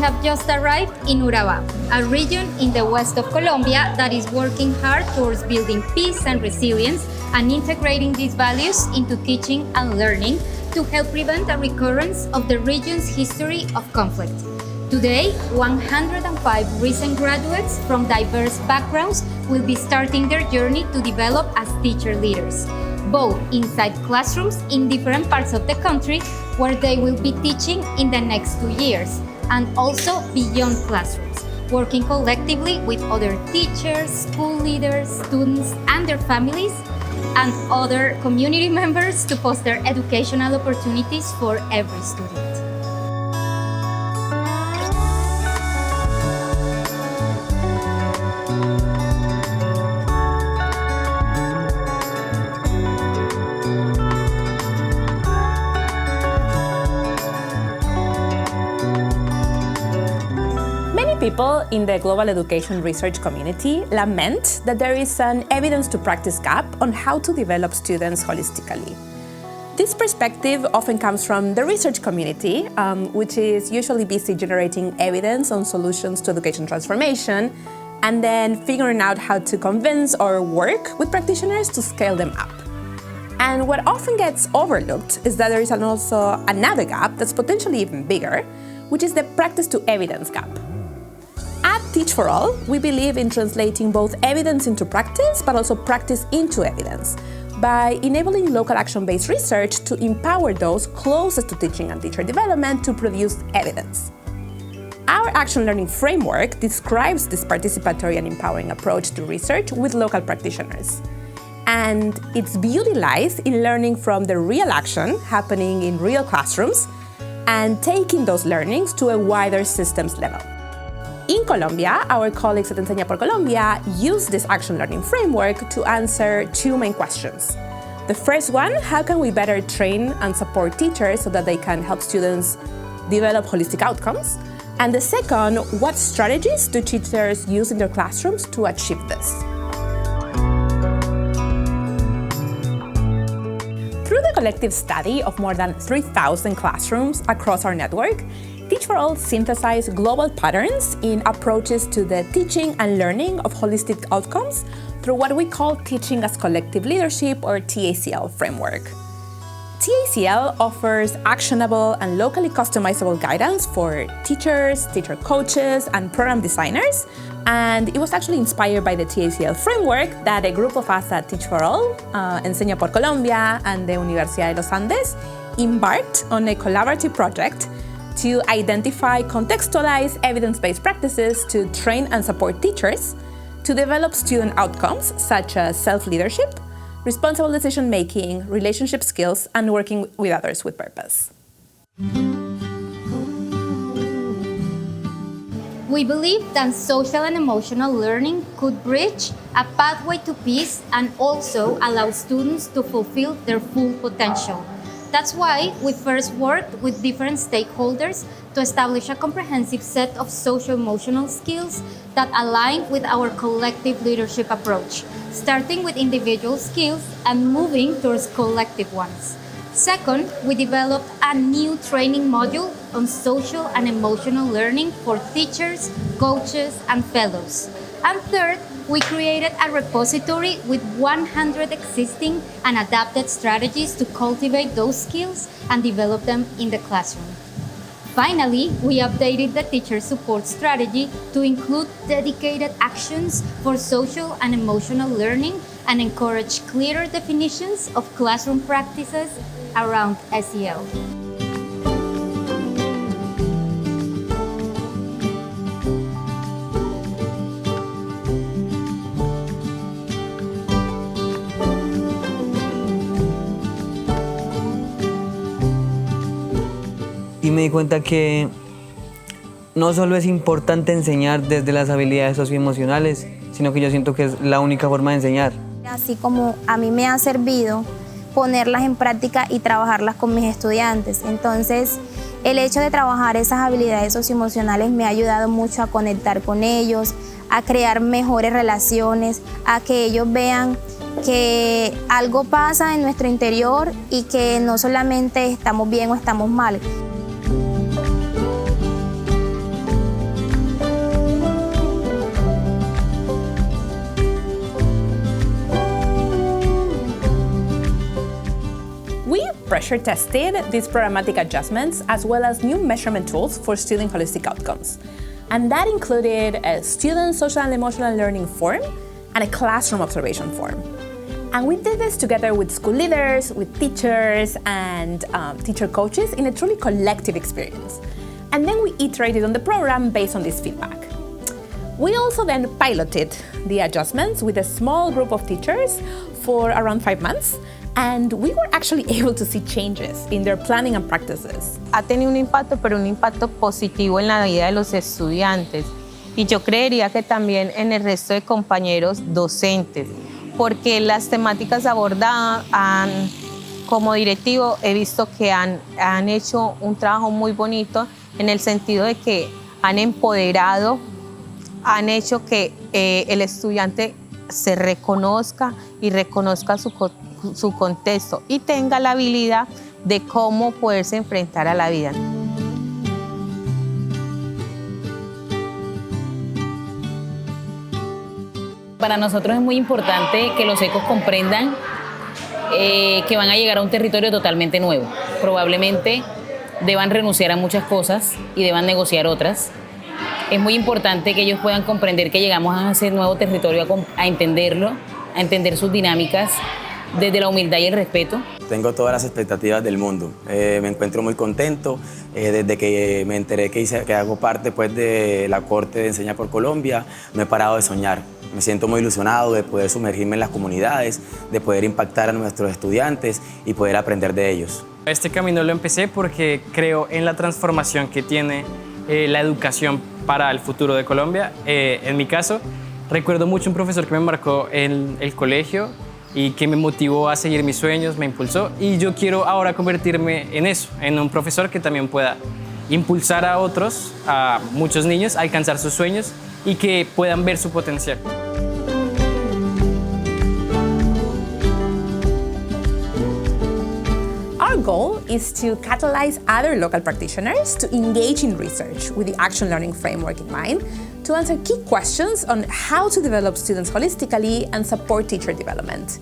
have just arrived in Urabá, a region in the west of Colombia that is working hard towards building peace and resilience and integrating these values into teaching and learning to help prevent a recurrence of the region's history of conflict. Today, 105 recent graduates from diverse backgrounds will be starting their journey to develop as teacher leaders, both inside classrooms in different parts of the country where they will be teaching in the next 2 years, and also beyond classrooms, working collectively with other teachers, school leaders, students, and their families, and other community members to foster educational opportunities for every student. People in the global education research community lament that there is an evidence-to-practice gap on how to develop students holistically. This perspective often comes from the research community, which is usually busy generating evidence on solutions to education transformation, and then figuring out how to convince or work with practitioners to scale them up. And what often gets overlooked is that there is also another gap that's potentially even bigger, which is the practice-to-evidence gap. At Teach for All, we believe in translating both evidence into practice, but also practice into evidence, by enabling local action-based research to empower those closest to teaching and teacher development to produce evidence. Our action learning framework describes this participatory and empowering approach to research with local practitioners. And its beauty lies in learning from the real action happening in real classrooms and taking those learnings to a wider systems level. In Colombia, our colleagues at Enseña por Colombia use this action learning framework to answer two main questions. The first one, how can we better train and support teachers so that they can help students develop holistic outcomes? And the second, what strategies do teachers use in their classrooms to achieve this? Through the collective study of more than 3,000 classrooms across our network, Teach for All synthesized global patterns in approaches to the teaching and learning of holistic outcomes through what we call Teaching as Collective Leadership, or TACL framework. TACL offers actionable and locally customizable guidance for teachers, teacher coaches, and program designers, and it was actually inspired by the TACL framework that a group of us at Teach for All, Enseña por Colombia, and the Universidad de los Andes embarked on a collaborative project to identify contextualized evidence-based practices to train and support teachers to develop student outcomes such as self-leadership, responsible decision-making, relationship skills, and working with others with purpose. We believe that social and emotional learning could bridge a pathway to peace and also allow students to fulfill their full potential. That's why we first worked with different stakeholders to establish a comprehensive set of socio-emotional skills that align with our collective leadership approach, starting with individual skills and moving towards collective ones. Second, we developed a new training module on social and emotional learning for teachers, coaches, and fellows. And third, we created a repository with 100 existing and adapted strategies to cultivate those skills and develop them in the classroom. Finally, we updated the teacher support strategy to include dedicated actions for social and emotional learning and encourage clearer definitions of classroom practices around SEL. Y me di cuenta que no solo es importante enseñar desde las habilidades socioemocionales, sino que yo siento que es la única forma de enseñar. Así como a mí me ha servido ponerlas en práctica y trabajarlas con mis estudiantes. Entonces, el hecho de trabajar esas habilidades socioemocionales me ha ayudado mucho a conectar con ellos, a crear mejores relaciones, a que ellos vean que algo pasa en nuestro interior y que no solamente estamos bien o estamos mal. pressure tested these programmatic adjustments as well as new measurement tools for student holistic outcomes. And that included a student social and emotional learning form and a classroom observation form. And we did this together with school leaders, with teachers, and teacher coaches in a truly collective experience. And then we iterated on the program based on this feedback. We also then piloted the adjustments with a small group of teachers for around 5 months, and we were actually able to see changes in their planning and practices. Ha tenido un impacto, pero un impacto positivo en la vida de los estudiantes. Y yo creería que también en el resto de compañeros docentes, porque las temáticas abordadas como directivo he visto que han hecho un trabajo muy bonito en el sentido de que han empoderado, han hecho que el estudiante se reconozca y reconozca su contexto y tenga la habilidad de cómo poderse enfrentar a la vida. Para nosotros es muy importante que los ecos comprendan que van a llegar a un territorio totalmente nuevo. Probablemente deban renunciar a muchas cosas y deban negociar otras. Es muy importante que ellos puedan comprender que llegamos a ese nuevo territorio a entenderlo, a entender sus dinámicas desde la humildad y el respeto. Tengo todas las expectativas del mundo. Me encuentro muy contento. Desde que me enteré que hago parte pues, de la corte de Enseña por Colombia, no he parado de soñar. Me siento muy ilusionado de poder sumergirme en las comunidades, de poder impactar a nuestros estudiantes y poder aprender de ellos. Este camino lo empecé porque creo en la transformación que tiene la educación para el futuro de Colombia. En mi caso, recuerdo mucho un profesor que me marcó en el colegio y que me motivó a seguir mis sueños, me impulsó, y yo quiero ahora convertirme en eso, en un profesor que también pueda impulsar a otros, a muchos niños, a alcanzar sus sueños y que puedan ver su potencial. Our goal is to catalyze other local practitioners to engage in research with the Action Learning Framework in mind, to answer key questions on how to develop students holistically and support teacher development,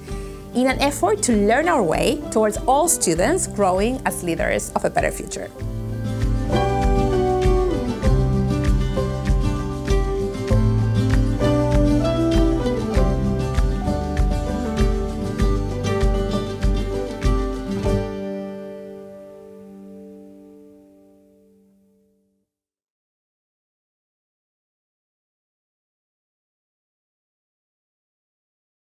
in an effort to learn our way towards all students growing as leaders of a better future.